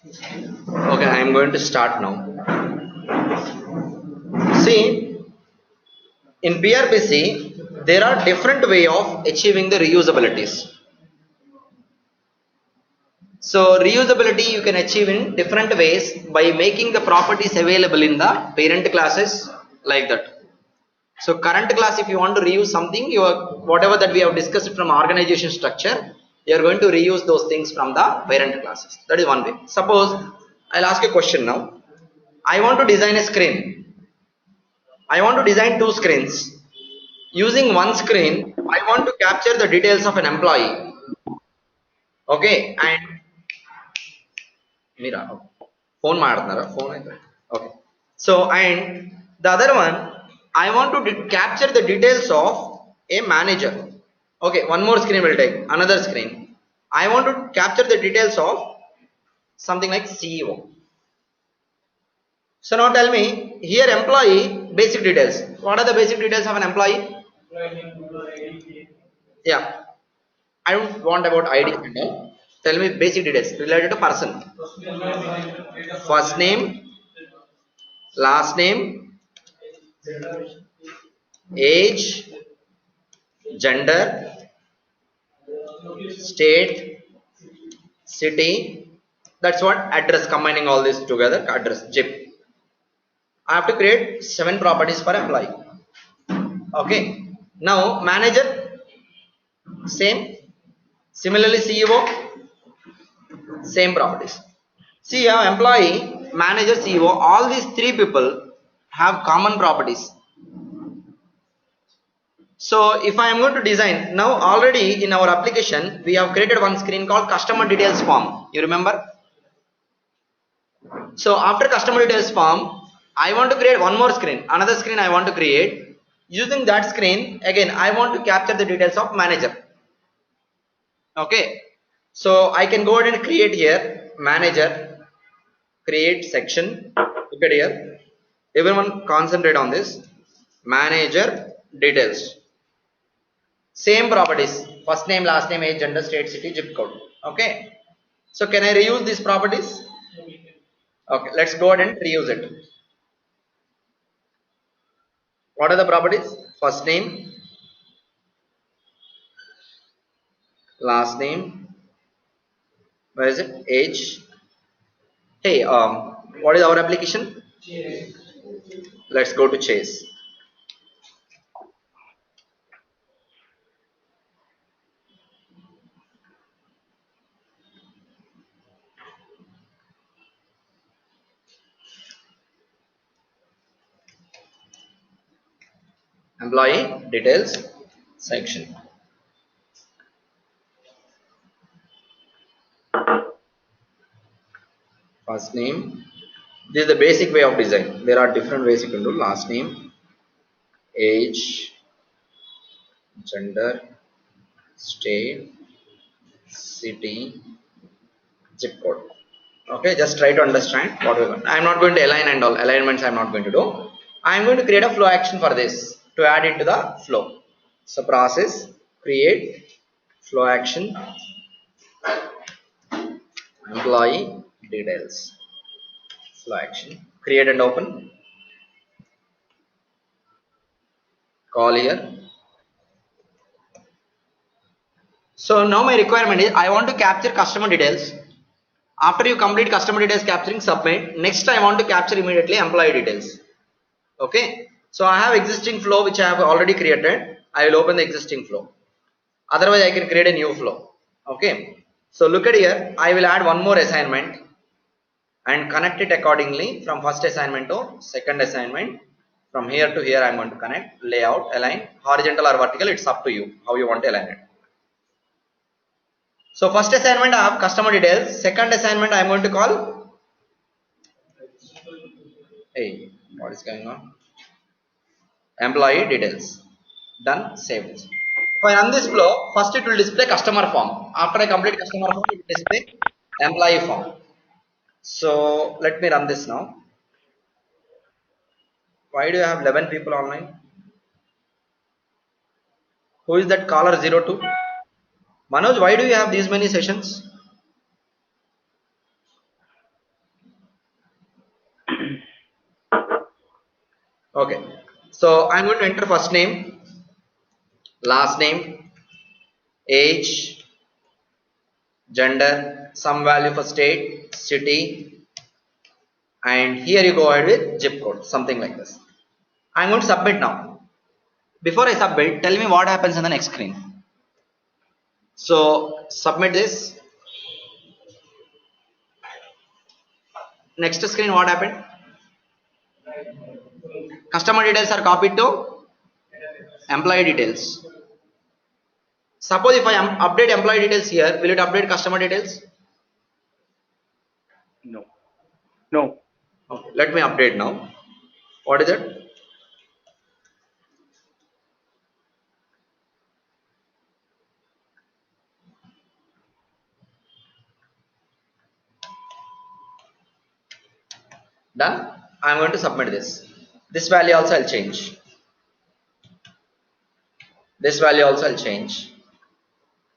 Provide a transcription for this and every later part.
Okay, I am going to start now. See, in PRPC, there are different way of achieving the reusabilities. So reusability you can achieve in different ways by making the properties available in the parent classes like that. So current class, if you want to reuse something, you are, whatever that we have discussed from organization structure, you are going to reuse those things from the parent classes. That is one way. Suppose I'll ask a question now. I want to design a screen. I want to design two screens. Using one screen, I want to capture the details of an employee. Okay, and Mira, phone maadnara, phone aitha. Okay. So and the other one, I want to capture the details of a manager. Okay, one more screen will take, another screen. I want to capture the details of something like CEO. So now tell me here employee basic details. What are the basic details of an employee? Yeah, I don't want about ID and all. Tell me basic details related to person. First name, last name, age, gender, state, city. That's what address, combining all this together, address, zip. I have to create 7 properties for employee. Okay. Now manager, same. Similarly CEO, same properties. See here employee, manager, CEO, all these 3 people have common properties. So if I am going to design, now already in our application we have created one screen called customer details form. You remember? So after customer details form, I want to create one more screen, another screen I want to create. Using that screen, again I want to capture the details of manager. Okay, so I can go ahead and create here manager, create section. Look at here, everyone concentrate on this. Manager details, same properties, first name, last name, age, gender, state, city, zip code. Okay, so can I reuse these properties? Okay, let's go ahead and reuse it. What are the properties? First name, last name, where is it? Age. Hey, what is our application? Let's go to Chase. Employee details section. First name. This is the basic way of design. There are different ways you can do. Last name, age, gender, state, city, zip code. Okay, just try to understand what we want. I am not going to align and all alignments. I am not going to do. I am going to create a flow action for this to add into the flow. So process, create, flow action, employee details, flow action, create and open, call here. So now my requirement is I want to capture customer details. After you complete customer details capturing, submit. Next I want to capture immediately employee details. Okay. So I have existing flow which I have already created. I will open the existing flow. Otherwise I can create a new flow. Okay. So look at here. I will add one more assignment and connect it accordingly from first assignment to second assignment. From here to here I am going to connect, layout, align, horizontal or vertical, it's up to you how you want to align it. So first assignment I have customer details, second assignment I am going to call, hey, what is going on? Employee details. Done, save this. If I run this flow, first it will display customer form. After I complete customer form, it will display employee form. So let me run this now. Why do you have 11 people online? Who is that caller 02? Manoj, why do you have these many sessions? Okay, so I'm going to enter first name, last name, age, gender, some value for state, city, and here you go ahead with zip code, something like this. I'm going to submit now. Before I submit, tell me what happens in the next screen. So submit this. Next screen, what happened? Customer details are copied to employee details. Suppose if I update employee details here, will it update customer details? No. No. Okay, let me update now. What is it? Done. I'm going to submit this. This value also I'll change. This value also I'll change.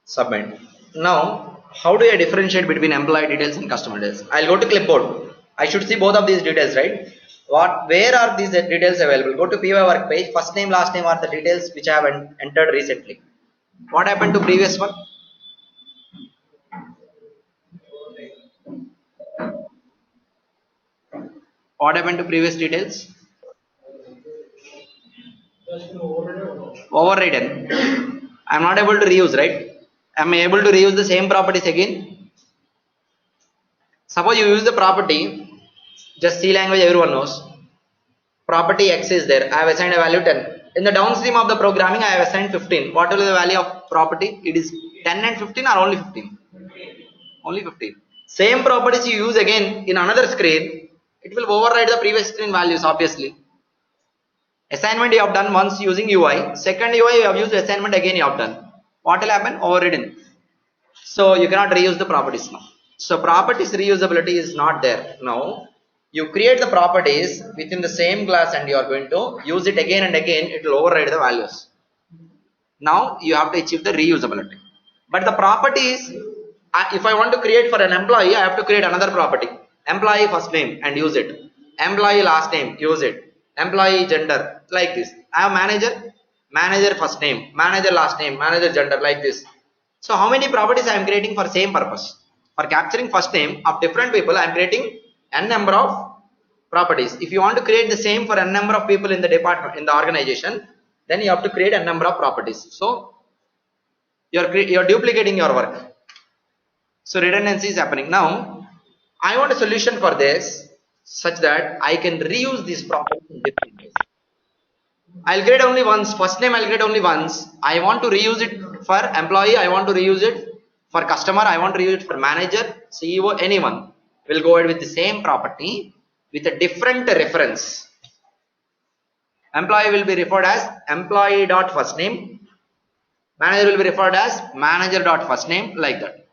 Submit. Now, how do I differentiate between employee details and customer details? I'll go to clipboard. I should see both of these details, right? Where are these details available? Go to PY work page. First name, last name are the details which I have entered recently. What happened to previous one? What happened to previous details? Overridden. I'm not able to reuse, right? Am I able to reuse the same properties again? Suppose you use the property, just C language everyone knows. Property X is there. I have assigned a value 10. In the downstream of the programming, I have assigned 15. What will be the value of property? It is 10 and 15 or only 15? Only 15. Same properties you use again in another screen, it will override the previous screen values obviously. Assignment you have done once using UI. Second UI you have used assignment again you have done. What will happen? Overridden. So you cannot reuse the properties now. So properties reusability is not there. Now you create the properties within the same class and you are going to use it again and again, it will override the values. Now you have to achieve the reusability. But the properties, if I want to create for an employee, I have to create another property. Employee first name and use it. Employee last name, use it. Employee gender, like this. I have manager, manager first name, manager last name, manager gender, like this. So how many properties I am creating for same purpose? For capturing first name of different people, I am creating n number of properties. If you want to create the same for n number of people in the department, in the organization, then you have to create a number of properties. So you're duplicating your work. So redundancy is happening. Now I want a solution for this such that I can reuse these properties in different ways. I'll create only once. First name I'll create only once. I want to reuse it for employee. I want to reuse it for customer. I want to reuse it for manager, CEO, anyone. We'll go ahead with the same property with a different reference. Employee will be referred as employee dot first name. Manager will be referred as manager dot first name, like that.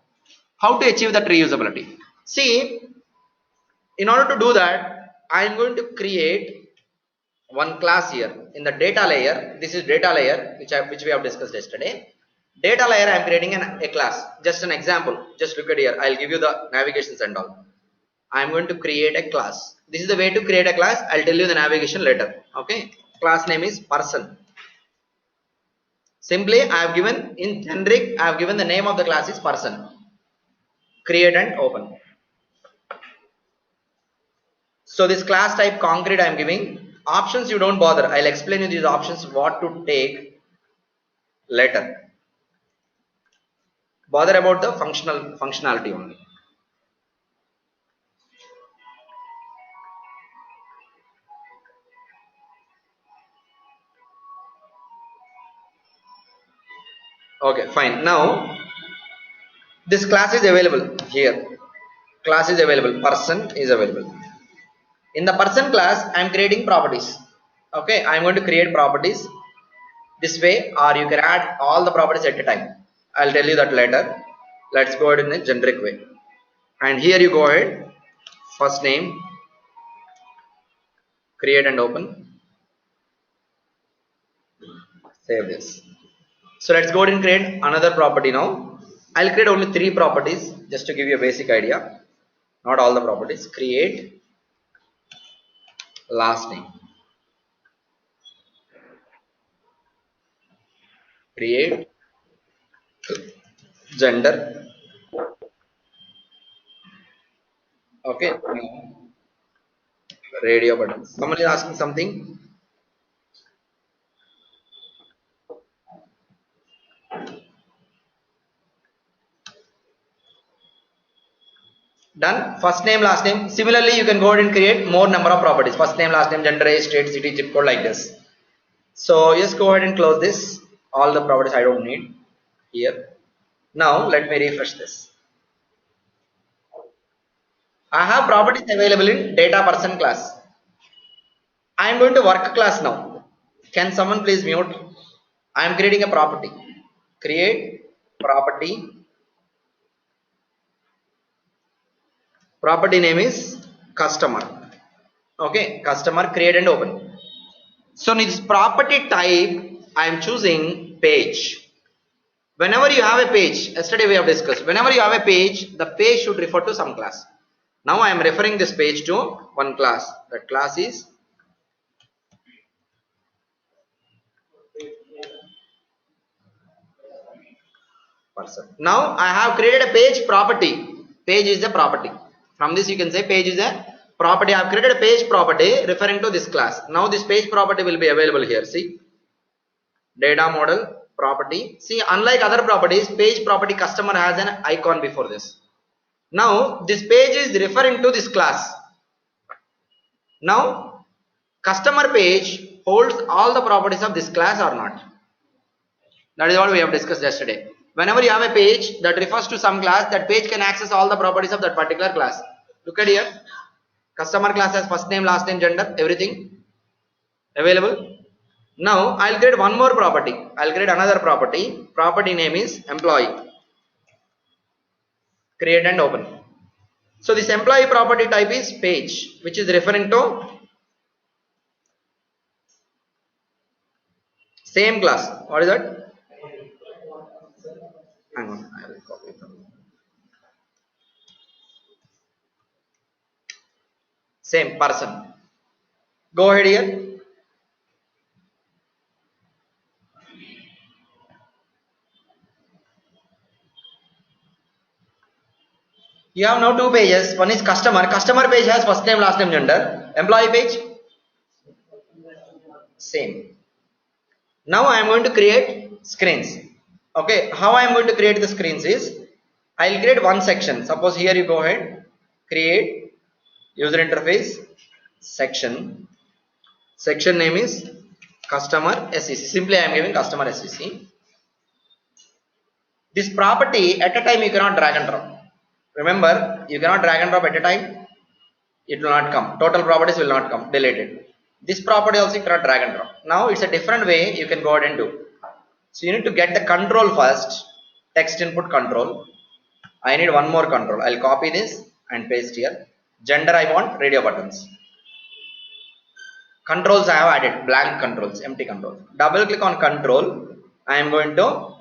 How to achieve that reusability? See, in order to do that, I am going to create one class here in the data layer. This is data layer which we have discussed yesterday. Data layer I am creating a class. Just an example. Just look at here. I'll give you the navigations and all. I am going to create a class. This is the way to create a class. I'll tell you the navigation later. Okay. Class name is person. Simply I have given in generic, I have given the name of the class is person. Create and open. So this class type concrete I am giving. Options you don't bother. I'll explain you these options what to take later. Bother about the functionality only. Okay, fine. Now this class is available here. Class is available. Person is available. In the person class, I am creating properties. Okay, I am going to create properties this way, or you can add all the properties at a time. I'll tell you that later. Let's go ahead in a generic way. And here you go ahead. First name, create and open. Save this. So let's go ahead and create another property now. I'll create only 3 properties just to give you a basic idea. Not all the properties. Create last name. create gender. Okay, now radio button. Someone is asking something. Done. First name, last name. Similarly, you can go ahead and create more number of properties. First name, last name, gender, age, state, city, zip code, like this. So just go ahead and close this. All the properties I don't need here. Now let me refresh this. I have properties available in data person class. I am going to work class now. Can someone please mute? I am creating a property. Create property. Property name is customer. Okay, customer, create and open. So in this property type, I am choosing page. Whenever you have a page, yesterday we have discussed, whenever you have a page, the page should refer to some class. Now I am referring this page to one class. That class is person. Now I have created a page property. Page is a property. From this you can say page is a property. I have created a page property referring to this class. Now this page property will be available here. See, data model property. See, unlike other properties, page property customer has an icon before this. Now this page is referring to this class. Now customer page holds all the properties of this class or not. That is what we have discussed yesterday. Whenever you have a page that refers to some class, that page can access all the properties of that particular class. Look at here. Customer class has first name, last name, gender, everything available. Now I'll create one more property. I'll create another property. Property name is employee. Create and open. So this employee property type is page, which is referring to same class. What is that? Hang on, I will copy it. Same person. Go ahead here. You have now two pages. One is customer. Customer page has first name, last name, gender. Employee page, same. Now I am going to create screens. Okay, how I am going to create the screens is, I will create one section. Suppose here you go ahead, create user interface section. Section name is customer SEC. Simply I am giving customer SEC. This property at a time you cannot drag and drop. Remember, you cannot drag and drop at a time. It will not come. Total properties will not come. Deleted. This property also you cannot drag and drop. Now it's a different way you can go ahead and do. So you need to get the control first. Text input control. I need one more control. I'll copy this and paste here. Gender I want radio buttons. Controls I have added blank controls, empty controls. Double click on control. I am going to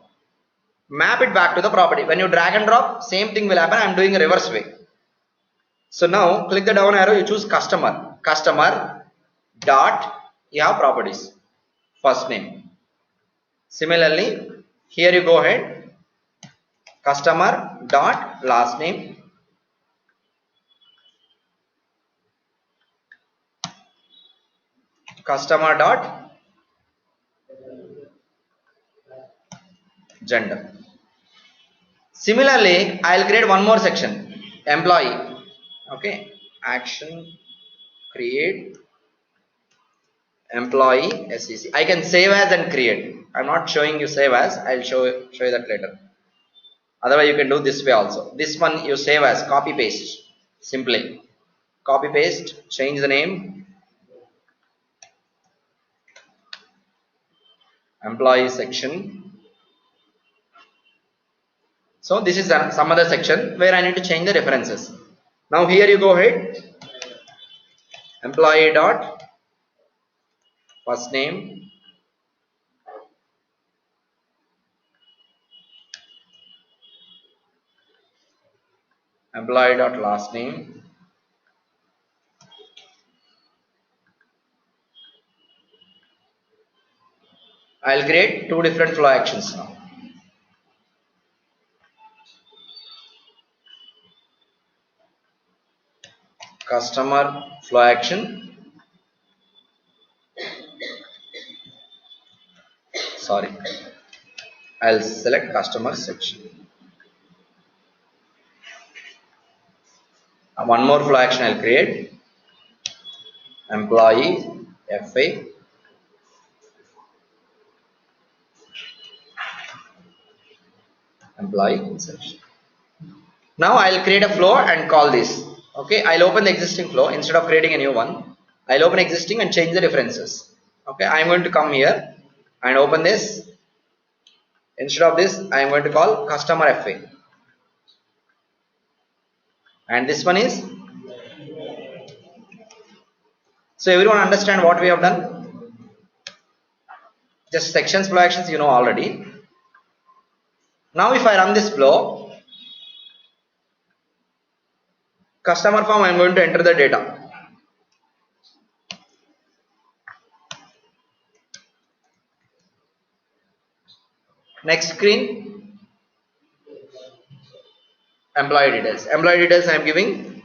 map it back to the property. When you drag and drop, same thing will happen. I am doing a reverse way. So now click the down arrow, you choose customer. Customer dot, you have properties. First name. Similarly, here you go ahead. Customer dot last name. Customer dot gender. Similarly, I will create one more section. Employee. Okay. Action. Create. Employee SEC. I can save as and create. I'm not showing you save as. I'll show you that later. Otherwise, you can do this way also. This one you save as, copy paste. Simply copy paste, change the name. Employee section. So this is some other section where I need to change the references. Now here you go ahead. Employee dot first name. Employee dot last name. I'll create two different flow actions now. Customer flow action. Sorry. I'll select customer section. One more flow action I'll create. Employee FA. Employee section. Now I'll create a flow and call this. Okay, I'll open the existing flow instead of creating a new one. I'll open existing and change the references. Okay, I'm going to come here and open this. Instead of this, I'm going to call customer FA. And this one is. So everyone understand what we have done? Just sections flow actions you know already. Now if I run this flow, customer form, I'm going to enter the data. Next screen, employee details. Employee details I am giving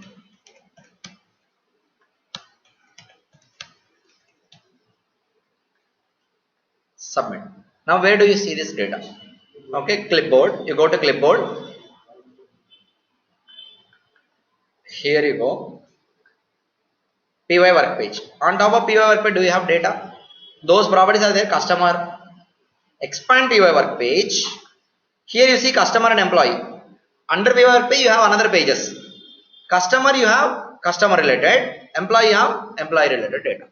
submit. Now where do you see this data? Okay, clipboard. You go to clipboard. Here you go. PY work page. On top of PY work page, do you have data? Those properties are there. Customer. Expand PY work page. Here you see customer and employee. Under PY work page, you have another pages. Customer, you have customer related. Employee, you have employee related data.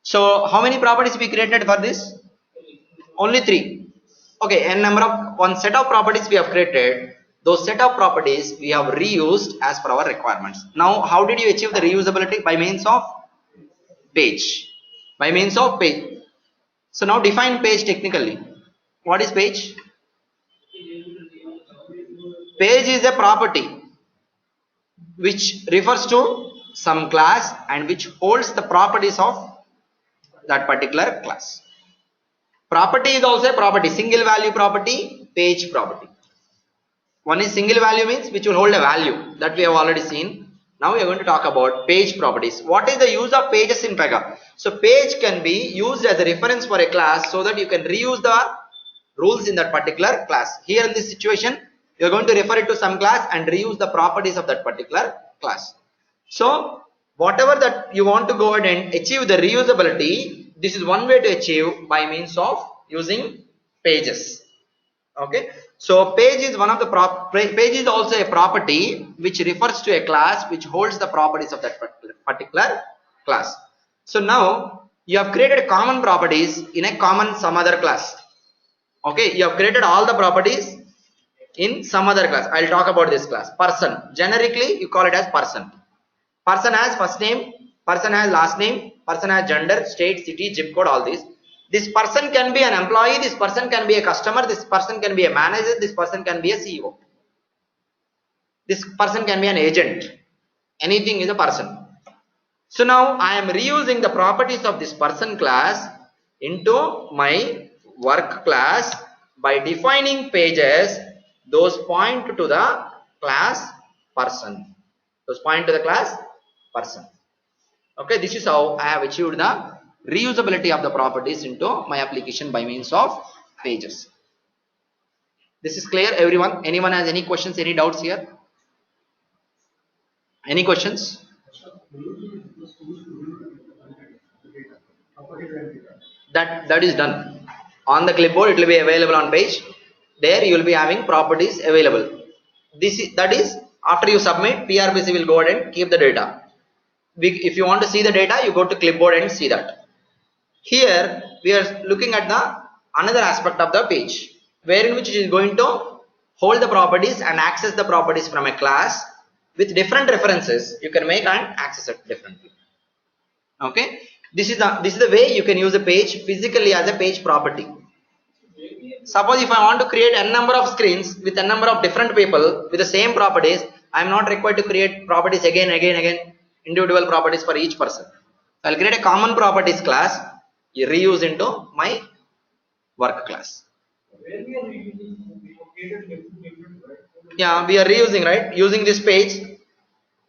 So how many properties we created for this? Only 3. Okay, n number of one set of properties we have created. Those set of properties we have reused as per our requirements. Now how did you achieve the reusability? By means of page. By means of page. So now define page technically. What is page? Page is a property which refers to some class and which holds the properties of that particular class. Property is also a property, single value property, page property. One is single value means which will hold a value that we have already seen. Now we are going to talk about page properties. What is the use of pages in Pega? So page can be used as a reference for a class so that you can reuse the rules in that particular class. Here in this situation, you are going to refer it to some class and reuse the properties of that particular class. So whatever that you want to go ahead and achieve the reusability, this is one way to achieve by means of using pages. Okay, so page is one of the page is also a property which refers to a class which holds the properties of that particular class. So now you have created common properties in a common some other class. Okay, you have created all the properties in some other class. I'll talk about this class. Person, generically you call it as person. Person has first name, person has last name, person has gender, state, city, zip code, all these. This person can be an employee, this person can be a customer, this person can be a manager, this person can be a CEO. This person can be an agent. Anything is a person. So now I am reusing the properties of this person class into my work class by defining pages. Those point to the class person. Those point to the class person. Okay, this is how I have achieved the reusability of the properties into my application by means of pages. This is clear, everyone? Anyone has any questions, any doubts here? Any questions? That is done. On the clipboard, it will be available on page. There you will be having properties available. That is after you submit, PRPC will go ahead and keep the data. If you want to see the data, you go to clipboard and see that. Here we are looking at the another aspect of the page, wherein which it is going to hold the properties and access the properties from a class with different references. You can make and access it differently. Okay, this is the way you can use a page physically as a page property. Suppose if I want to create n number of screens with n number of different people with the same properties, I am not required to create properties again, individual properties for each person. I'll create a common properties class, you reuse into my work class. Yeah, we are reusing, right? Using this page,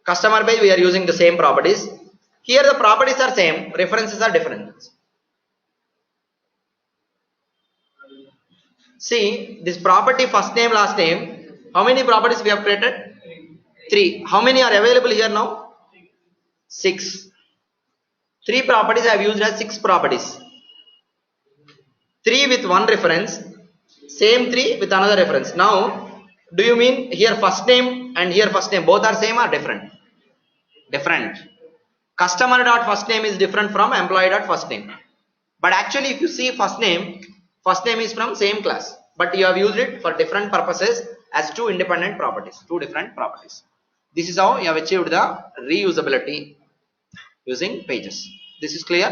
customer page, we are using the same properties. Here the properties are same, references are different. See, this property first name, last name, how many properties we have created? 3. How many are available here now? 6. 3 properties I have used as 6 properties. 3 with one reference, same 3 with another reference. Now, do you mean here first name and here first name both are same or different? Different. Customer dot first name is different from employee dot first name. But actually, if you see first name is from same class, but you have used it for different purposes as 2 independent properties, 2 different properties. This is how you have achieved the reusability using pages. This is clear?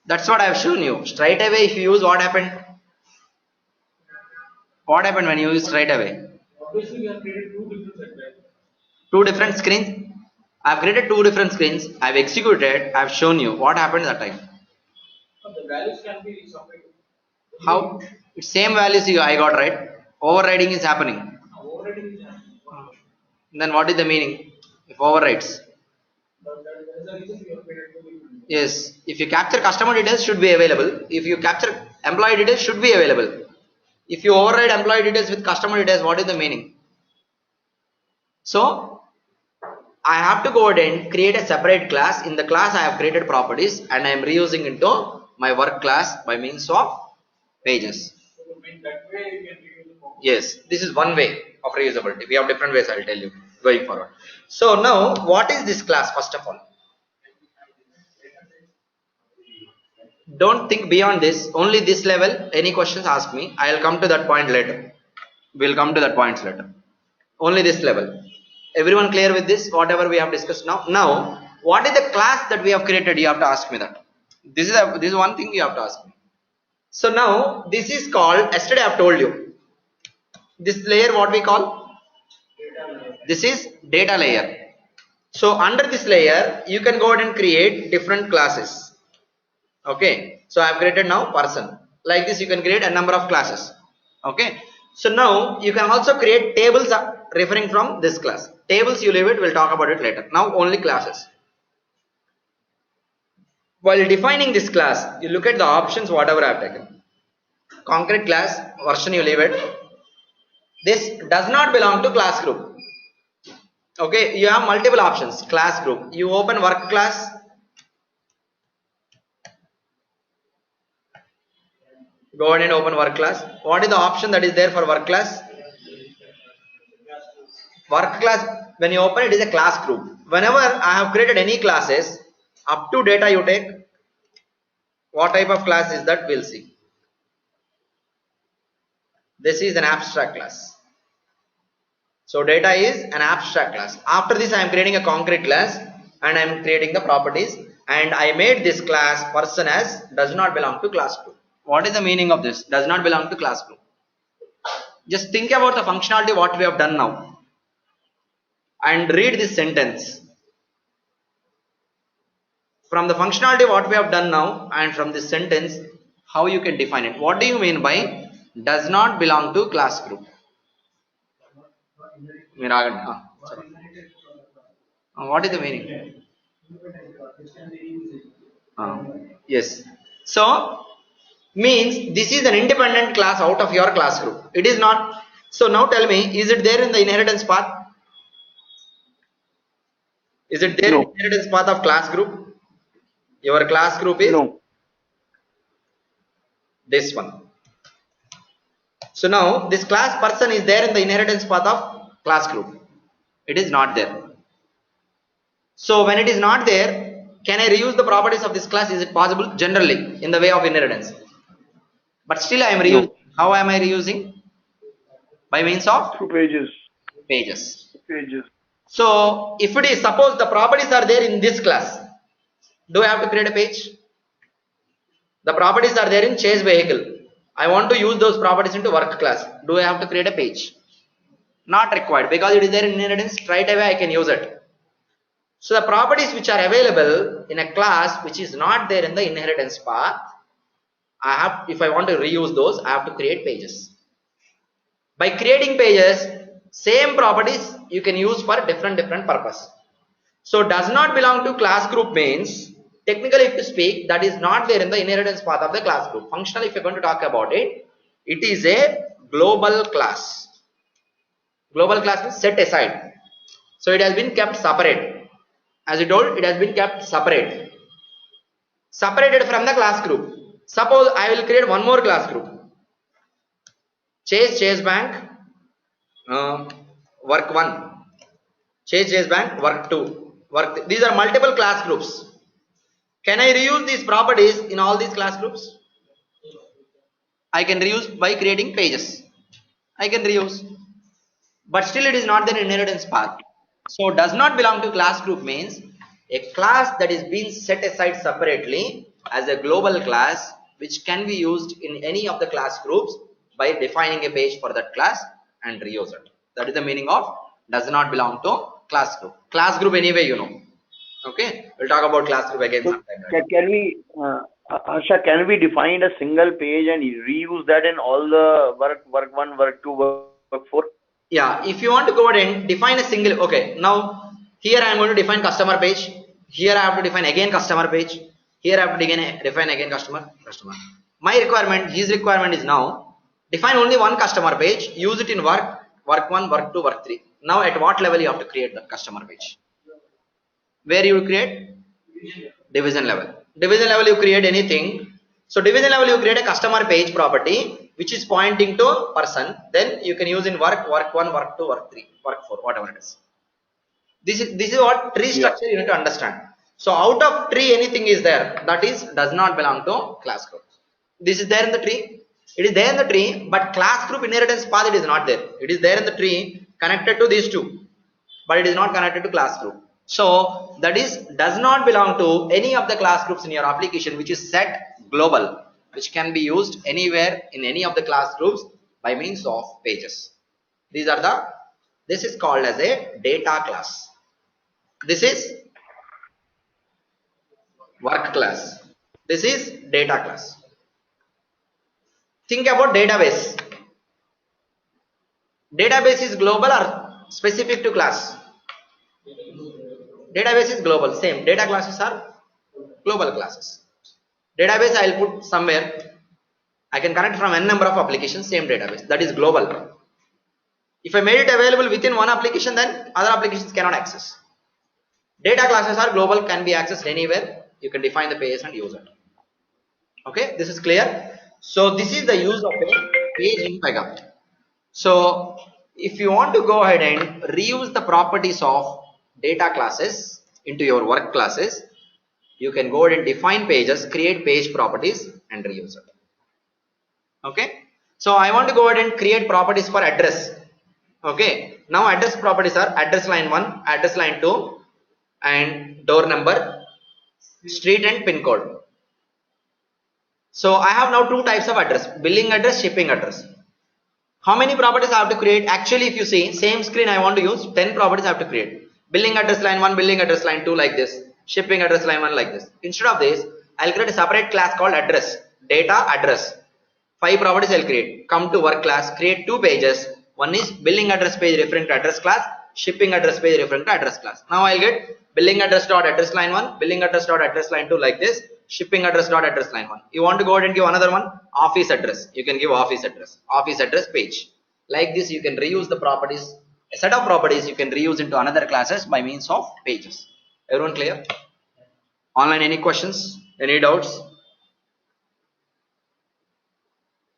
That's what I have shown you. Straight away, if you use, what happened? What happened when you use straight away? Obviously, we have created 2 different sets. 2 different screens. I have created 2 different screens. I have executed. I have shown you what happened that time. The values can be separated. How? It's same values I got, right? Overriding is happening. Overriding is happening. Then what is the meaning? If overrides. But that is the reason we have created 2 different. Yes. If you capture customer details, should be available. If you capture employee details, should be available. If you override employee details with customer details, what is the meaning? So, I have to go ahead and create a separate class. In the class, I have created properties and I am reusing into my work class by means of pages. So, that way you can reuse the form. Yes, this is one way of reusability. We have different ways, I will tell you going forward. So, now what is this class first of all? Don't think beyond this, only this level. Any questions, ask me. I will come to that point later. We will come to that points later. Only this level. Everyone clear with this? Whatever we have discussed now. Now, what is the class that we have created? You have to ask me that. This is one thing you have to ask me. So now, this is called, yesterday I have told you. This layer, what we call? This is data layer. So under this layer, you can go ahead and create different classes. Okay, so I have created now person. Like this, you can create a number of classes. Okay, so now you can also create tables referring from this class. Tables, you leave it, we'll talk about it later. Now only classes. While defining this class, you look at the options, whatever I have taken. Concrete class, version, you leave it. This does not belong to class group. Okay, you have multiple options. Class group, you open work class. Go ahead and open work class. What is the option that is there for work class? Work class, when you open it, is a class group. Whenever I have created any classes, up to data you take. What type of class is that? We'll see. This is an abstract class. So data is an abstract class. After this, I am creating a concrete class and I am creating the properties. And I made this class person as does not belong to class group. What is the meaning of this? Does not belong to class group. Just think about the functionality what we have done now. And read this sentence. From the functionality what we have done now and from this sentence, how you can define it. What do you mean by does not belong to class group? What is the meaning? Yes. So, means this is an independent class out of your class group. It is not. So now tell me, is it there in the inheritance path? Is it there in the inheritance path of class group? Your class group is? No. This one. So now this class person is there in the inheritance path of class group. It is not there. So when it is not there, can I reuse the properties of this class? Is it possible? Generally, in the way of inheritance. But still I am reusing. No. How am I reusing? By means of? Through pages. Pages. Pages. So if it is, suppose the properties are there in this class, do I have to create a page? The properties are there in chase vehicle. I want to use those properties into work class. Do I have to create a page? Not required, because it is there in inheritance. Straight away I can use it. So the properties which are available in a class which is not there in the inheritance path, if I want to reuse those, I have to create pages. By creating pages, same properties you can use for different purpose. So does not belong to class group means, technically if to speak, that is not there in the inheritance path of the class group. Functionally, if you're going to talk about it, it is a global class. Global class means set aside. So it has been kept separate. As I told, it has been kept separate. Separated from the class group. Suppose I will create one more class group. Chase Bank, work 1. Chase Bank, work 2. These are multiple class groups. Can I reuse these properties in all these class groups? I can reuse by creating pages. I can reuse. But still it is not the inheritance path. So does not belong to class group means a class that is being set aside separately as a global class which can be used in any of the class groups by defining a page for that class and reuse it. That is the meaning of does not belong to class group. Class group anyway you know. Okay, we'll talk about class group again So sometime. Right? can we, Harsha, can we define a single page and reuse that in all the work 1, work 2, work 4? Yeah, if you want to go ahead and define a single, okay, now here I am going to define customer page. Here I have to define again customer page. Here I have to define again customer. My requirement, his requirement is now define only one customer page, use it in work 1, work 2, work 3. Now at what level you have to create the customer page? Where you will create? Division level. Division level you create anything. So division level you create a customer page property which is pointing to person. Then you can use in work 1, work 2, work 3, work 4, whatever it is. This is what tree structure you need to understand. So out of tree anything is there that is does not belong to class group. This is there in the tree. It is there in the tree, but class group inheritance path it is not there. It is there in the tree connected to these two, but it is not connected to class group. So that is does not belong to any of the class groups in your application which is set global, which can be used anywhere in any of the class groups by means of pages. This is called as a data class. This is work class. This is data class. Think about database. Database is global or specific to class? Database is global. Same. Data classes are global classes. Database I will put somewhere. I can connect from n number of applications, same database. That is global. If I made it available within one application, then other applications cannot access. Data classes are global, can be accessed anywhere. You can define the pages and use it. Okay, this is clear. So this is the use of a page in Pega. So if you want to go ahead and reuse the properties of data classes into your work classes, you can go ahead and define pages, create page properties and reuse it. Okay, so I want to go ahead and create properties for address. Okay, now address properties are address line 1, address line 2 and door number, street and pin code. So I have now two types of address, billing address, shipping address. How many properties I have to create? Actually, if you see same screen I want to use 10 properties I have to create. Billing address line 1, billing address line 2 like this, shipping address line 1 like this. Instead of this, I'll create a separate class called address, data address. 5 properties I'll create. Come to work class, create 2 pages. One is billing address page referring to address class, shipping address page referring to address class. Now I'll get billing address dot address line 1, billing address dot address line 2 like this, shipping address dot address line 1. You want to go ahead and give another one, office address. You can give office address page. Like this you can reuse the properties, a set of properties you can reuse into another classes by means of pages. Everyone clear? Online, any questions? Any doubts?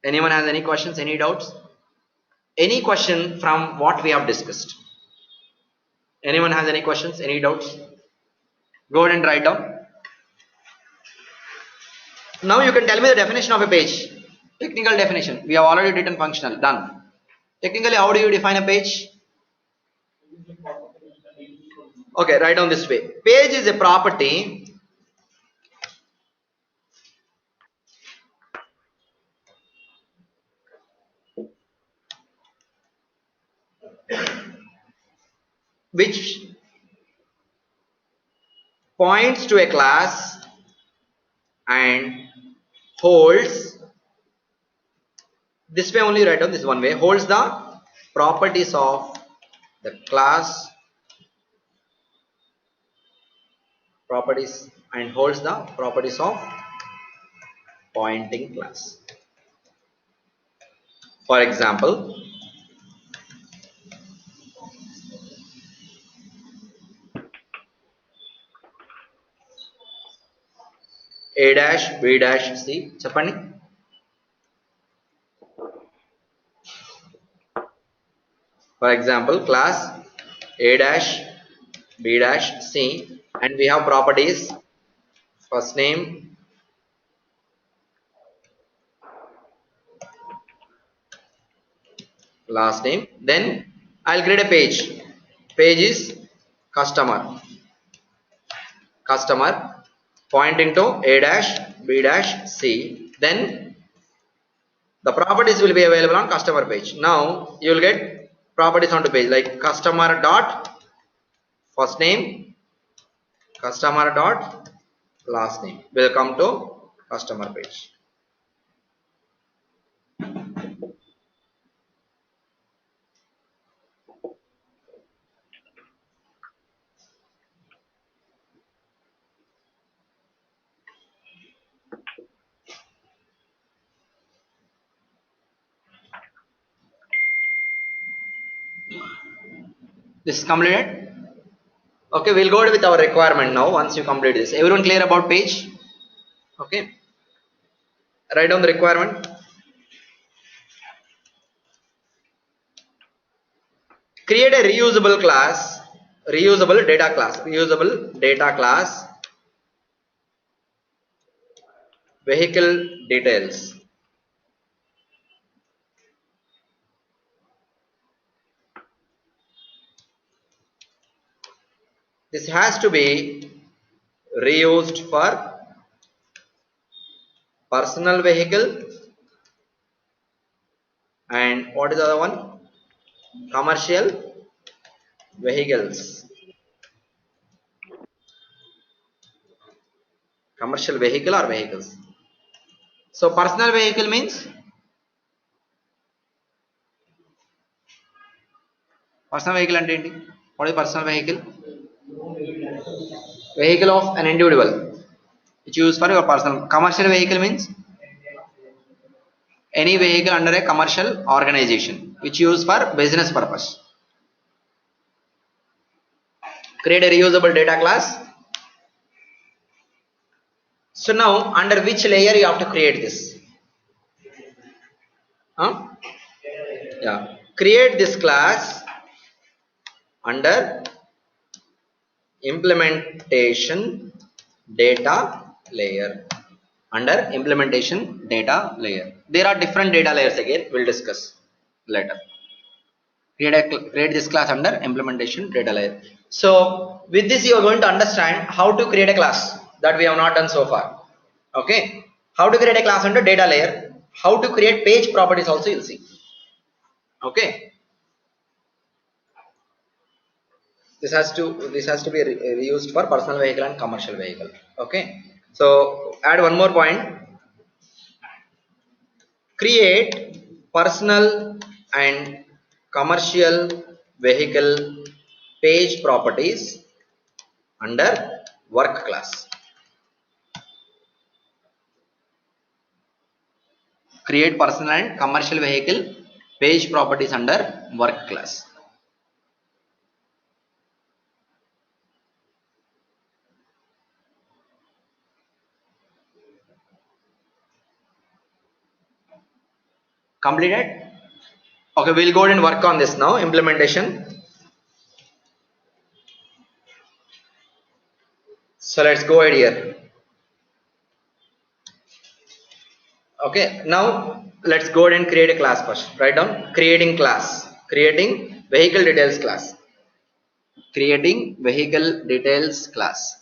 Anyone has any questions, any doubts? Any question from what we have discussed? Anyone has any questions, any doubts? Go ahead and write down. Now you can tell me the definition of a page. Technical definition. We have already written functional. Done. Technically, how do you define a page? Okay, write down this way. Page is a property which points to a class and holds, this way only write down, this one way, holds the properties of the class properties and holds the properties of pointing class. For example, a dash b dash c చెప్పండి. For example, class a dash b dash c, and we have properties first name, last name. Then I'll create a page. Page is customer pointing to a dash b dash c. Then the properties will be available on customer page. Now you will get properties on the page like customer dot first name, customer dot last name will come to customer page. This is completed. Okay, we'll go with our requirement now. Once you complete this, everyone clear about page? Okay, write down the requirement. Create a reusable class, reusable data class, vehicle details. This has to be reused for personal vehicle and what is the other one? Commercial vehicles. Commercial vehicle or vehicles. So personal vehicle means personal vehicle and ఏంటి? What is personal vehicle? Vehicle of an individual which you use for your personal. Commercial vehicle means any vehicle under a commercial organization which you use for business purpose. Create a reusable data class. So now under which layer you have to create this? Yeah, create this class under implementation data layer. Under implementation data layer, there are different data layers. Again, we'll discuss later. Create this class under implementation data layer. So with this you are going to understand how to create a class that we have not done so far. Okay, how to create a class under data layer, how to create page properties also you'll see. Okay, this has to be reused for personal vehicle and commercial vehicle. Okay, so add one more point. Create personal and commercial vehicle page properties under work class. Create personal and commercial vehicle page properties under work class. Completed? Okay, we'll go ahead and work on this now. Implementation. So let's go ahead here. Okay, now let's go ahead and create a class first. Write down creating class, creating vehicle details class, creating vehicle details class.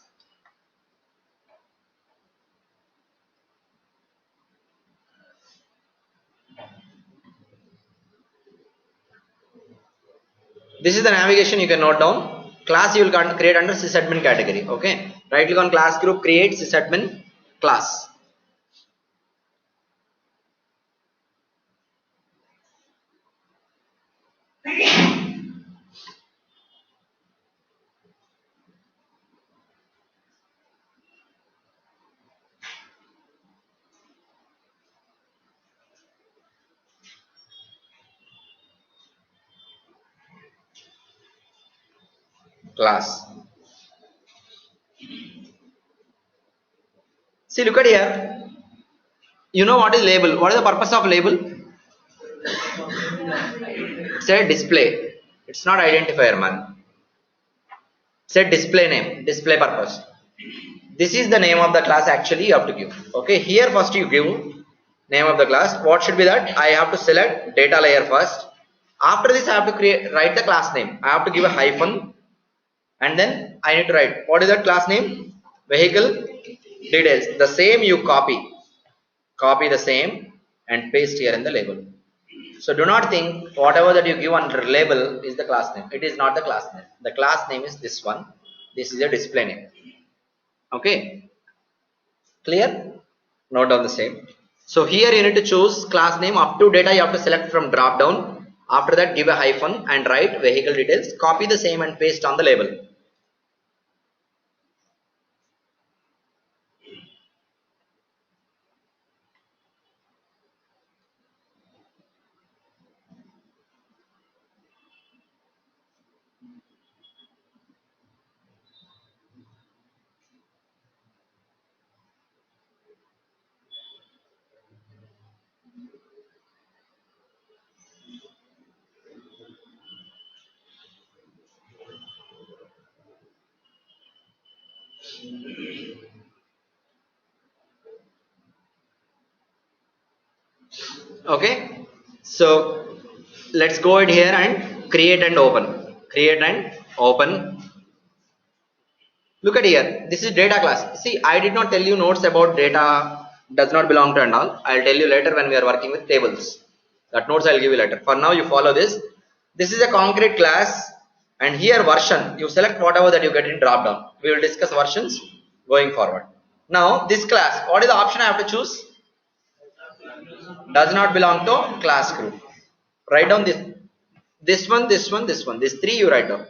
This is the navigation you can note down. Class you will create under sysadmin category. Okay, Right click on class group, create sysadmin class. Class. See, look at here. You know what is label? What is the purpose of label? It's a display. It's not identifier, man. It's a display name, display purpose. This is the name of the class actually you have to give. Okay, here first you give name of the class. What should be that? I have to select data layer first. After this I have to write the class name. I have to give a hyphen and then I need to write what is that class name? Vehicle details. The same you copy the same and paste here in the label. So do not think whatever that you give under label is the class name. It is not the class name. The class name is this one. This is a display name. Okay, clear? Note on the same. So here you need to choose class name. Up to data you have to select from drop down. After that give a hyphen and write vehicle details. Copy the same and paste on the label. Okay, so let's go in here and create and open. Create and open. Look at here. This is data class. See, I did not tell you notes about data does not belong to and all. I'll tell you later when we are working with tables. That notes I'll give you later. For now, you follow this. This is a concrete class, and here version. You select whatever that you get in drop down. We will discuss versions going forward. Now, this class. What is the option I have to choose? Does not belong to class group. Write down this. This one, this one, this one. These three you write down.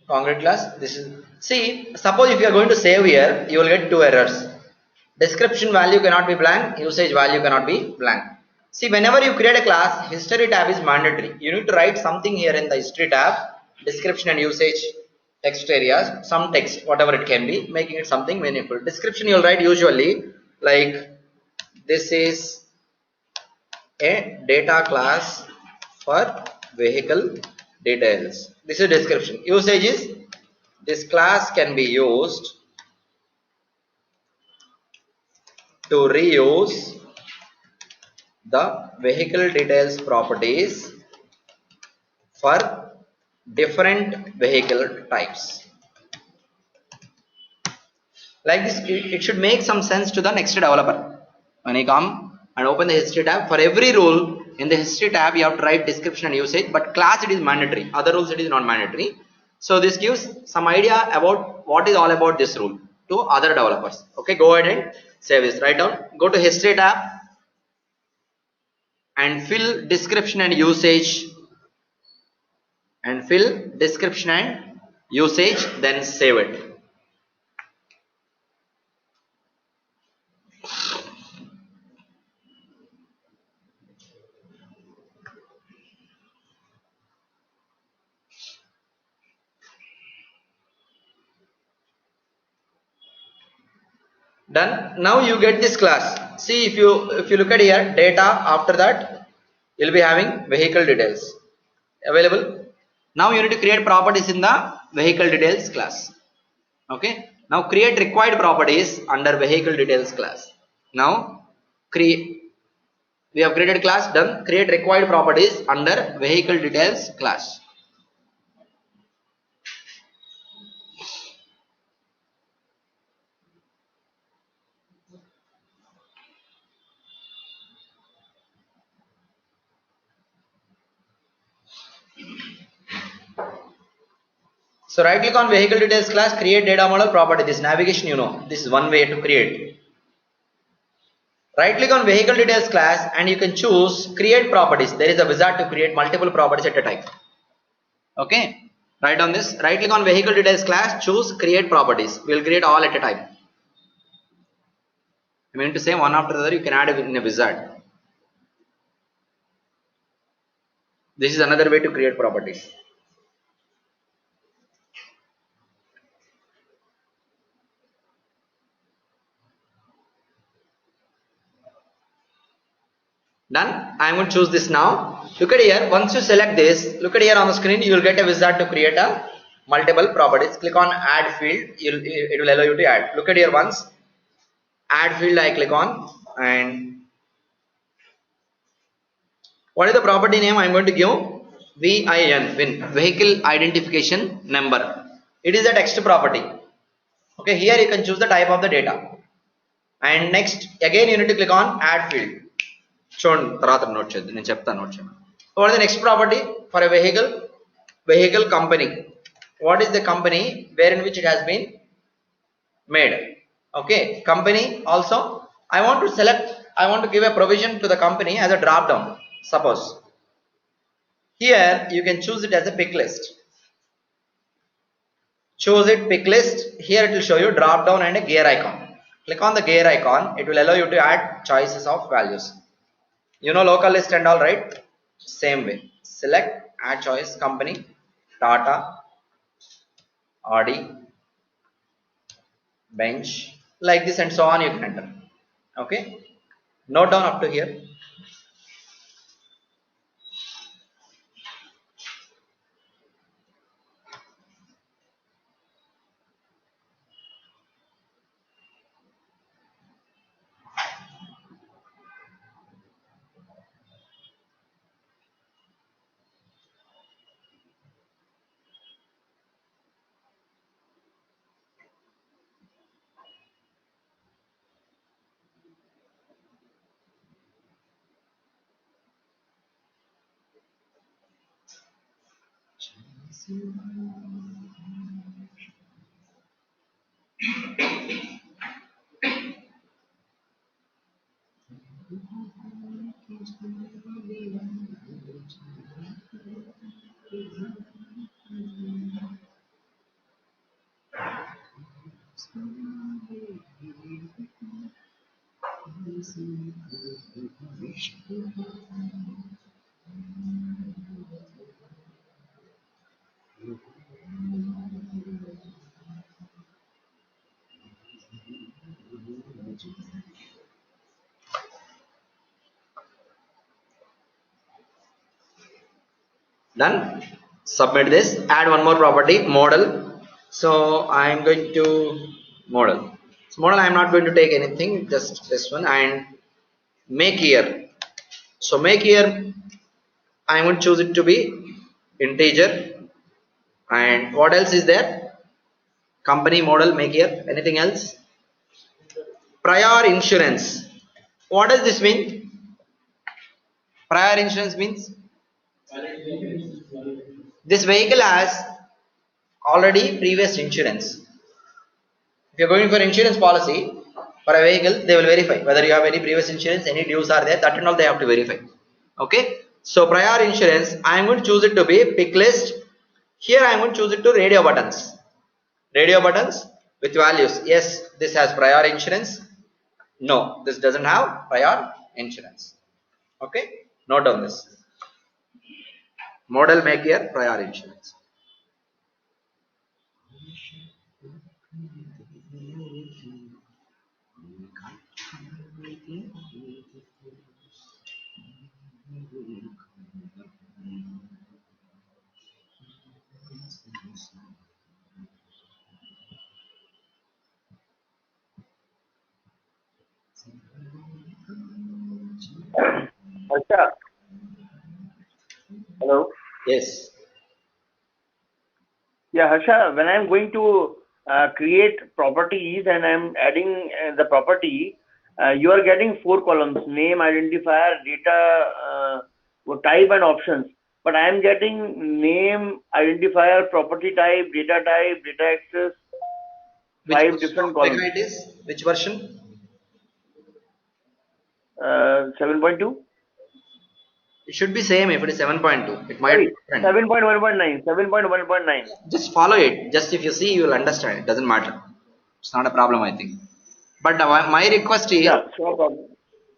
Concrete class. This is, see, suppose if you are going to save here, you will get two errors. Description value cannot be blank, usage value cannot be blank. See, whenever you create a class, history tab is mandatory. You need to write something here in the history tab, description and usage text areas, some text, whatever it can be, making it something meaningful. Description you will write usually like this is a data class for vehicle details. This is description. Usage is this class can be used to reuse the vehicle details properties for different vehicle types. Like this, it should make some sense to the next developer. When you come and open the history tab, for every rule in the history tab you have to write description and usage, but class it is mandatory, other rules it is not mandatory. So this gives some idea about what is all about this rule to other developers. Okay, go ahead and save this. Write down, go to history tab and fill description and usage then save it. Done. Now you get this class. See, if you look at here, data, after that you'll be having vehicle details available. Now you need to create properties in the vehicle details class. Okay. Now create required properties under vehicle details class. Now create, we have created class, done. Create required properties under vehicle details class. So right click on vehicle details class, create data model property. This navigation, you know, this is one way to create. Right click on vehicle details class and you can choose create properties. There is a wizard to create multiple properties at a time. Okay. Right on this, right click on vehicle details class, choose create properties. We will create all at a time. I mean to say one after the other you can add in a wizard. This is another way to create properties. Done. I am going to choose this now. Look at here. Once you select this, look at here on the screen. You will get a wizard to create a multiple properties. Click on add field. It will allow you to add. Look at here once. Add field. I click on, and what is the property name? I am going to give VIN, vehicle identification number. It is a text property. Okay. Here you can choose the type of the data. And next, again you need to click on add field. చూడండి తర్వాత note చేద్దాం, నేను చెప్తాను note చేయండి. What is the next property for a vehicle company? What is the company wherein which it has been made? Okay, company. Also I want to give a provision to the company as a drop down. Suppose here you can choose it as a pick list. Choose it pick list. Here it will show you drop down and a gear icon. Click on the gear icon. It will allow you to add choices of values. You know local list and all, right? Same way. Select, add choice, company, Tata, Audi, bench, like this and so on you can enter. Okay. Note down up to here. Done. Submit this. Add one more property, model. So I am going to model. So model I am not going to take anything, just this one, and make year. So make year I am going to choose it to be integer. And what else is there? Company, model, make year. Anything else? Prior insurance. What does this mean? Prior insurance means this vehicle has already previous insurance. If you are going for insurance policy for a vehicle, they will verify whether you have any previous insurance, any dues are there, that and all they have to verify. Okay. So prior insurance, I am going to choose it to be pick list. Here I am going to choose it to radio buttons. Radio buttons with values. Yes, this has prior insurance. No, this doesn't have prior insurance. Okay. Note down this. Model, make year, prior insurance. Harsha, hello. Yes. Yeah, Harsha, when I'm going to create properties and I'm adding the property, you are getting 4 columns: name, identifier, data, type, and options. But I am getting name, identifier, property type, data access, Which 5 version of different Pega columns. it is? Which version? 7.2? It should be same if it is 7.2. It might be Sorry, different. 7.1.9. 7.1.9. Just follow it. Just if you see, you will understand. It doesn't matter. It's not a problem, I think. But my request is Yeah, no problem.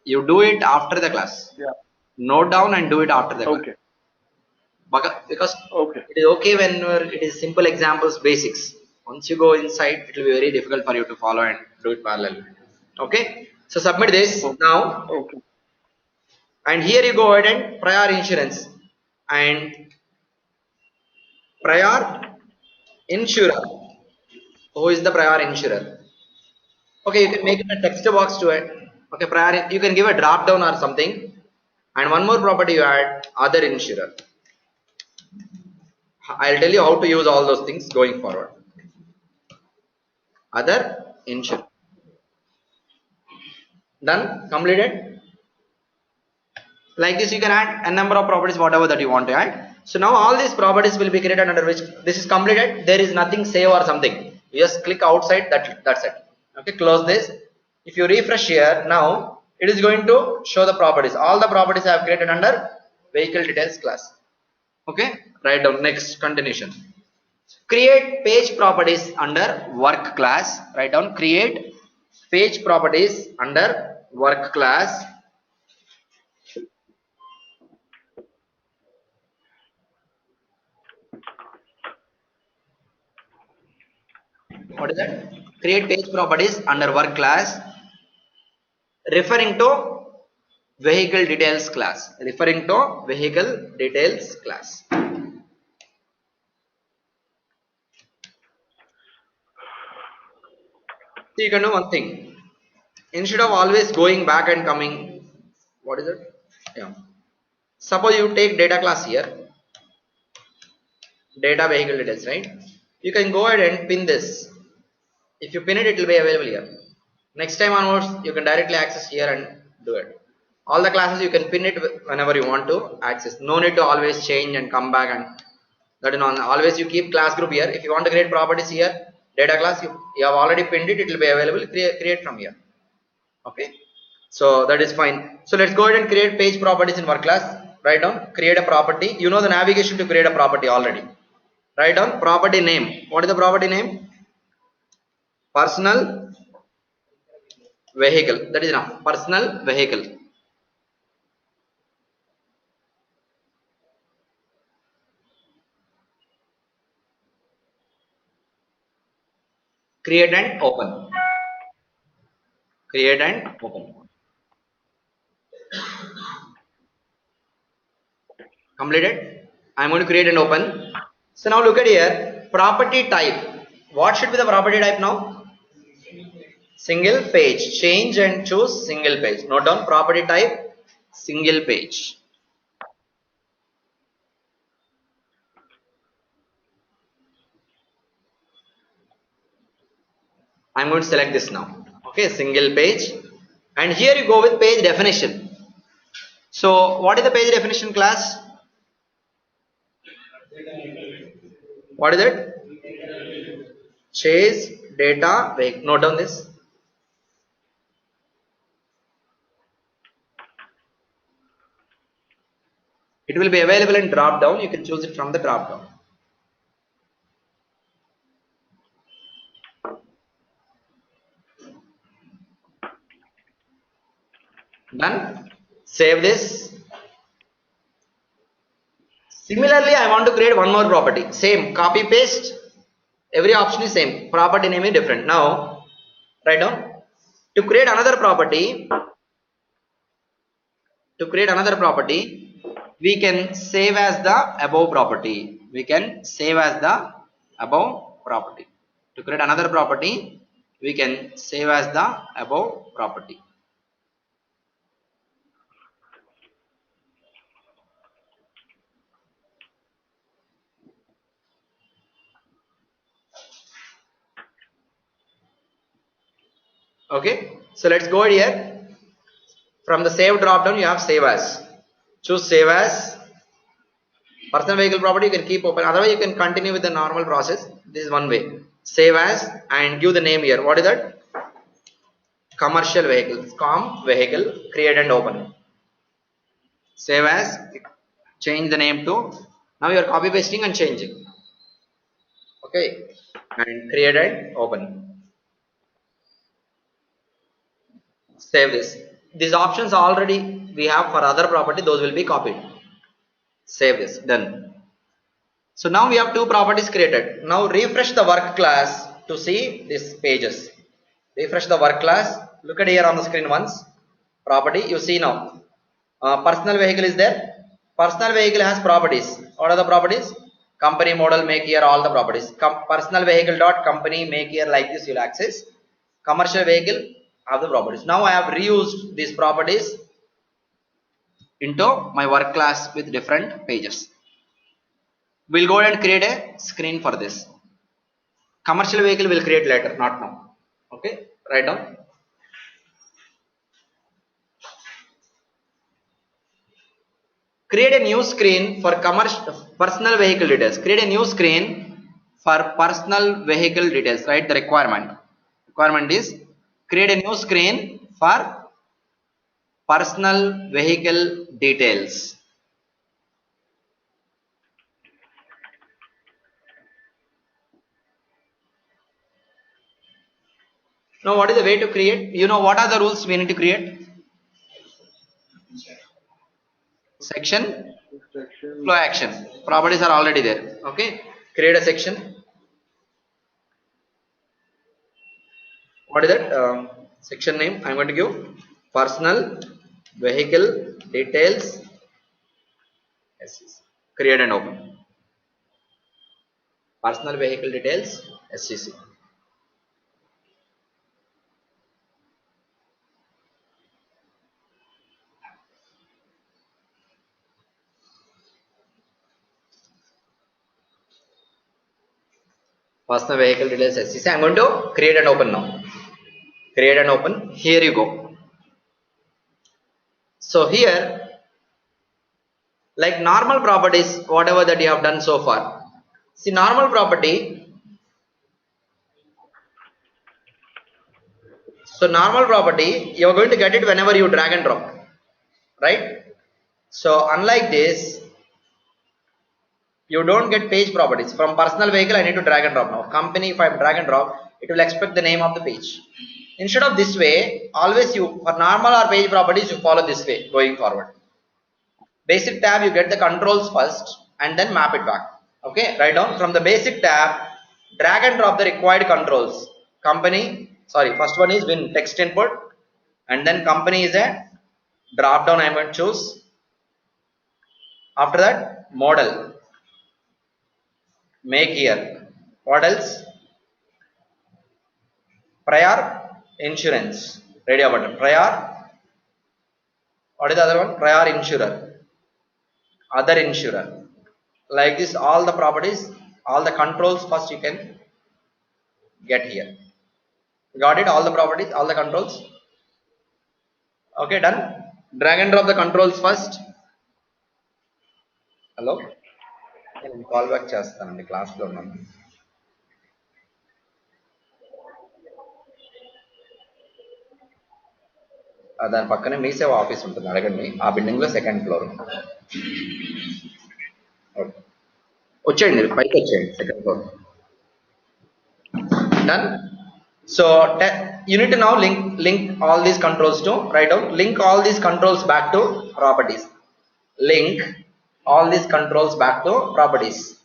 you do it after the class. Yeah. Note down and do it after the class. Okay. Because Okay. it is okay when it is simple examples, basics. Once you go inside, it will be very difficult for you to follow and do it parallel. Okay. So submit this Okay. now. Okay. And here you go ahead and prior insurance and prior insurer. Who is the prior insurer? Okay, you can make it a text box to it. Okay, prior, you can give a drop down or something. And one more property you add, other insurer. I'll tell you how to use all those things going forward. Other insurer. Done? Completed? Like this, you can add a number of properties, whatever that you want to add. So now all these properties will be created under which this is completed. There is nothing save or something. You just click outside. That's it. Okay, close this. If you refresh here now, it is going to show the properties. All the properties I have created under vehicle details class. Okay, write down next continuation. Create page properties under work class. Write down create page properties under work class. What is that? Create page properties under work class referring to vehicle details class. Referring to vehicle details class. So you can do one thing. Instead of always going back and coming, what is it? Yeah. Suppose you take data class here, data vehicle details, right? You can go ahead and pin this. If you pin it, it will be available here. Next time onwards, you can directly access here and do it. All the classes you can pin it whenever you want to access. No need to always change and come back, and that is not always. You keep class group here. If you want to create properties here, data class, you have already pinned it. It will be available. Create from here. Okay. So that is fine. So let's go ahead and create page properties in work class. Write down create a property. You know the navigation to create a property already. Write down property name. What is the property name? Personal vehicle. That is enough. Personal vehicle. Create and open. Create and open. Completed. I'm going to create and open. So now look at here. Property type. What should be the property type now? Single page. Change and choose single page. Note down property type. Single page. I'm going to select this now. Okay, single page. And here you go with page definition. So what is the page definition class? What is it? Chase data. Wait, note down this. It will be available in drop down. You can choose it from the drop down. Done. Save this. Similarly, I want to create one more property. Same. Copy paste. Every option is same. Property name is different. Now, write down To create another property, we can save as the above property. We can save as the above property. To create another property, we can save as the above property. Okay, so let's go here. From the save drop down, you have save as. Choose save as. Personal vehicle property you can keep open, otherwise you can continue with the normal process. This is one way. Save as and give the name here. What is that? Commercial vehicles. Com vehicle, create and open. Save as, change the name to, now you are copy pasting and changing. Okay, and create and open. Save this. These options already we have for other property, those will be copied. Save this. Done. So now we have two properties created. Now refresh the work class to see these pages. Refresh the work class. Look at here on the screen once. Property, you see now. Personal vehicle is there. Personal vehicle has properties. What are the properties? Company, model, make year, all the properties. Personal vehicle dot company, make year, like this you'll access. Commercial vehicle have the properties. Now I have reused these properties into my work class with different pages. We'll go ahead and create a screen for this. Commercial vehicle will create later, not now. Okay, write down. Create a new screen for personal vehicle details. Create a new screen for personal vehicle details. Right, the requirement. Requirement is create a new screen for personal vehicle details. Now, what is the way to create? You know what are the rules we need to create? Section, flow action. Properties are already there. Okay, create a section. What is that? Section name I am going to give personal vehicle details. SCC. Create and open. Personal vehicle details SCC. Personal vehicle details SCC. I am going to create and open now. Create and open. Here you go. So here, like normal properties, whatever that you have done so far. See, normal property. So normal property, you are going to get it whenever you drag and drop, right? So unlike this, you don't get page properties. From personal vehicle, I need to drag and drop now. Company, if I drag and drop, it will expect the name of the page. Instead of this way, always you, for normal or page properties, you follow this way going forward. Basic tab, you get the controls first and then map it back. Okay, write down from the basic tab, drag and drop the required controls. Company, sorry, first one is win text input, and then company is a drop down I am going to choose. After that, model, make year. What else? Prior insurance, radio button. Prior, what is the other one? Prior insurer, other insurer. Like this, all the properties, all the controls first you can get here. Got it? All the properties, all the controls. Okay, done. Drag and drop the controls first. Hello, నేను call back చేస్తానండి, క్లాస్లో ఉన్నాను. దాని పక్కనే మీ సేవ office ఉంటుంది, అడగండి. ఆ బిల్డింగ్ లో సెకండ్ ఫ్లోర్. వచ్చేయండి, పైకి వచ్చేయండి, second floor. Done. So you need to now link all these controls to, write down, link all these controls back to properties. Link all these controls back to properties.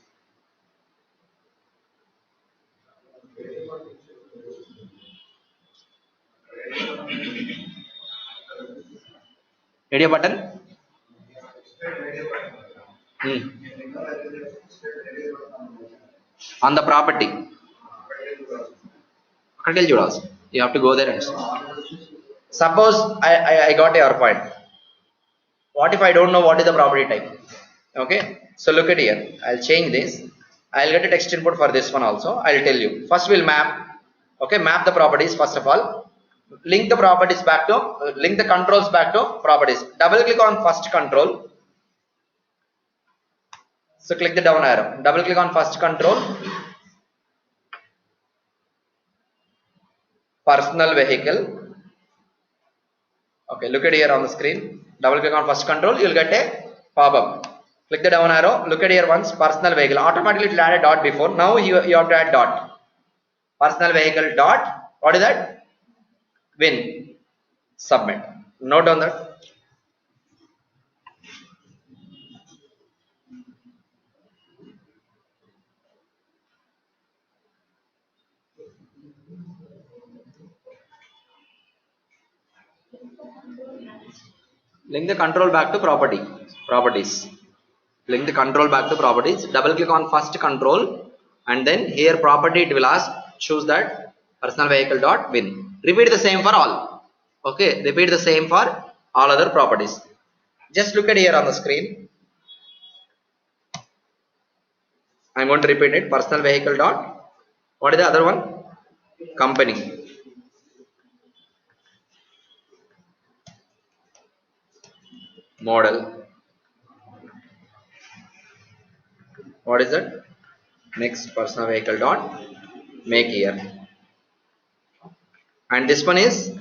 Radio button. On the property. You have to go there and see. Suppose I got your point. What if I don't know what is the property type? Okay, so look at here. I'll change this. I'll get a text input for this one also. I'll tell you. First we'll map. Okay, map the properties first of all. Link the properties back to link the controls back to properties. Double click on first control. So click the down arrow. Double click on first control. Personal vehicle. Okay, look at here on the screen. Double click on first control. You'll get a pop-up. Click the down arrow. Look at here once. Personal vehicle. Automatically it will add a dot before. Now you have to add dot. Personal vehicle dot. What is that? Win. Submit. Note on that. Link the control back to properties. Link the control back to properties. Double click on first control, and then here property it will ask, choose that personal vehicle dot win. Repeat the same for all. Okay, repeat the same for all other properties. Just look at here on the screen. I'm going to repeat it. Personal vehicle dot. What is the other one? Company. Model. What is it? Next, personal vehicle dot make year. And this one is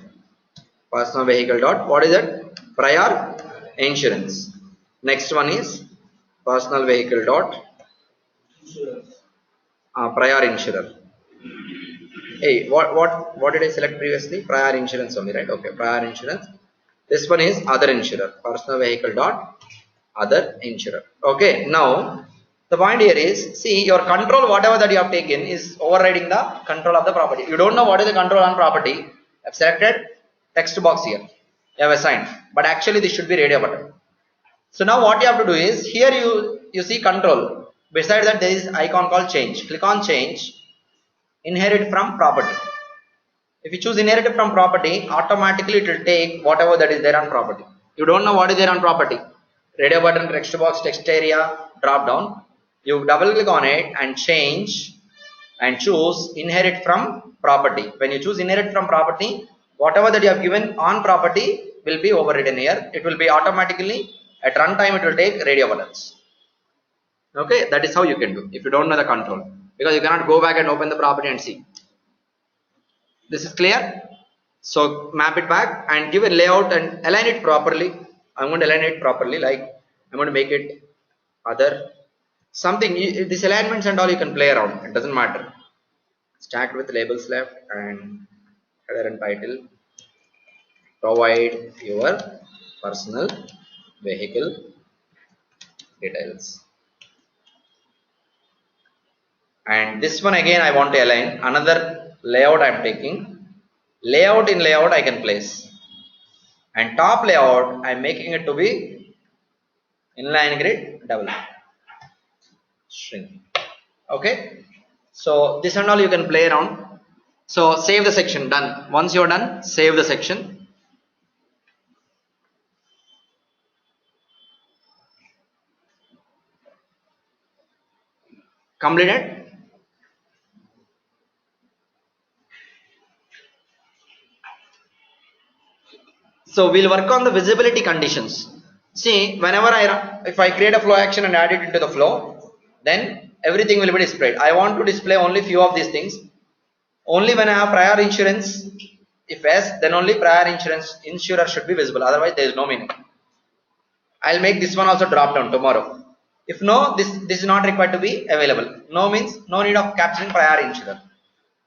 personal vehicle dot. What is it? Prior insurance. Next one is personal vehicle dot prior insurer. Hey, what did I select previously? Prior insurance only, right? Okay, prior insurance. This one is other insurer. Personal vehicle dot other insurer. Okay, now the point here is, see, your control, whatever that you have taken, is overriding the control of the property. You don't know what is the control on property. I've selected text box here. You have assigned, but actually this should be radio button. So now what you have to do is, here you see control. Beside that there is icon called change. Click on change. Inherit from property. If you choose inherit from property, automatically it will take whatever that is there on property. You don't know what is there on property. Radio button, text box, text area, drop down. You double click on it and change and choose inherit from property. When you choose inherit from property, whatever that you have given on property will be overridden here. It will be automatically at runtime. It will take radio buttons. Okay, that is how you can do if you don't know the control, because you cannot go back and open the property and see. This is clear. So map it back and give a layout and align it properly. I'm going to align it properly, like I'm going to make it other something. These alignments and all you can play around, it doesn't matter. Start with labels left and header and title. Provide your personal vehicle details. And this one again I want to align. Another layout I am taking. Layout in layout I can place. And top layout I am making it to be inline grid double string. Okay. So this and all you can play around. So save the section. Done. Once you are done, save the section. Completed. So we'll work on the visibility conditions. See, whenever if I create a flow action and add it into the flow, then everything will be displayed. I want to display only few of these things. Only when I have prior insurance, if yes, then only prior insurer should be visible. Otherwise, there is no meaning. I'll make this one also drop down tomorrow. If no, this is not required to be available. No means no need of capturing prior insurer.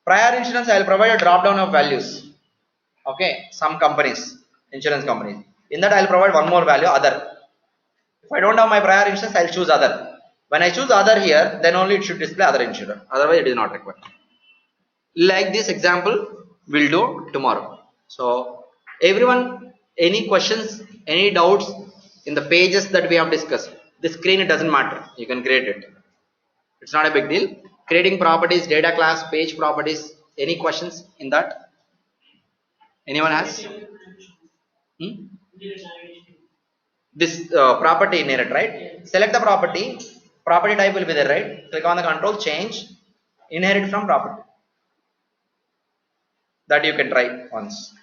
Prior insurance, I will provide a drop down of values. Okay, some companies. Insurance companies. In that I will provide one more value, other. If I don't have my prior insurance, I will choose other. When I choose other here, then only it should display other insurer. Otherwise it is not required. Like this example we'll do tomorrow. So everyone Any questions, any doubts in the pages that we have discussed? The screen, it doesn't matter. You can create it. It's not a big deal. Creating properties, data class, page properties. Any questions in that? Anyone has? Hmm? This property inherit, right? Select the property. Property type will be there, right? Click on the control, change, inherit from property. That you can try once.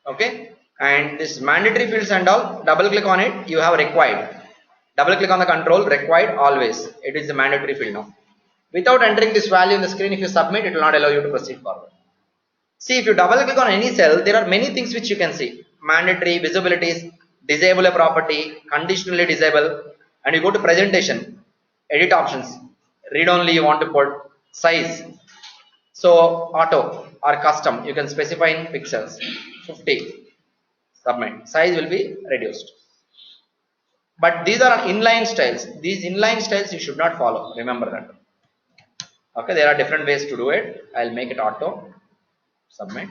Okay. And this mandatory fields and all, double click on it, you have required. Double click on the control, required always. It is a mandatory field now. Without entering this value in the screen, if you submit, it will not allow you to proceed forward. See, if you double click on any cell, there are many things which you can see. Mandatory, visibilities, disable a property, conditionally disable, and you go to presentation, edit options, read only you want to put, size. So auto or custom, you can specify in pixels, 50, submit, size will be reduced. But these are inline styles. These inline styles you should not follow, remember that. Okay, there are different ways to do it. I'll make it auto, submit.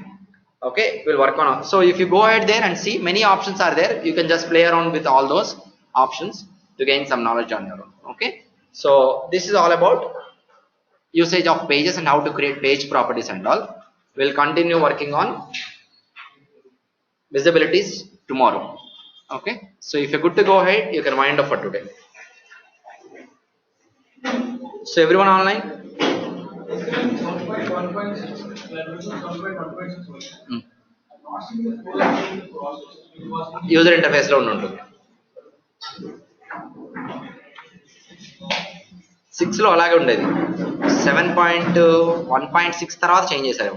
Okay, we'll work on it. So if you go ahead there and see, many options are there. You can just play around with all those options to gain some knowledge on your own. Okay, so this is all about usage of pages and how to create page properties and all. We'll continue working on visibilities tomorrow. Okay, so if you're good to go ahead, you can wind up for today. So everyone online? 1.1.6. We are using 1.1.6 only. I'm not seeing the process. It was in user interface లో ఉంటుంది 6 లో అలాగే ఉండేది 7.1.6 తర్వాత change చేశారు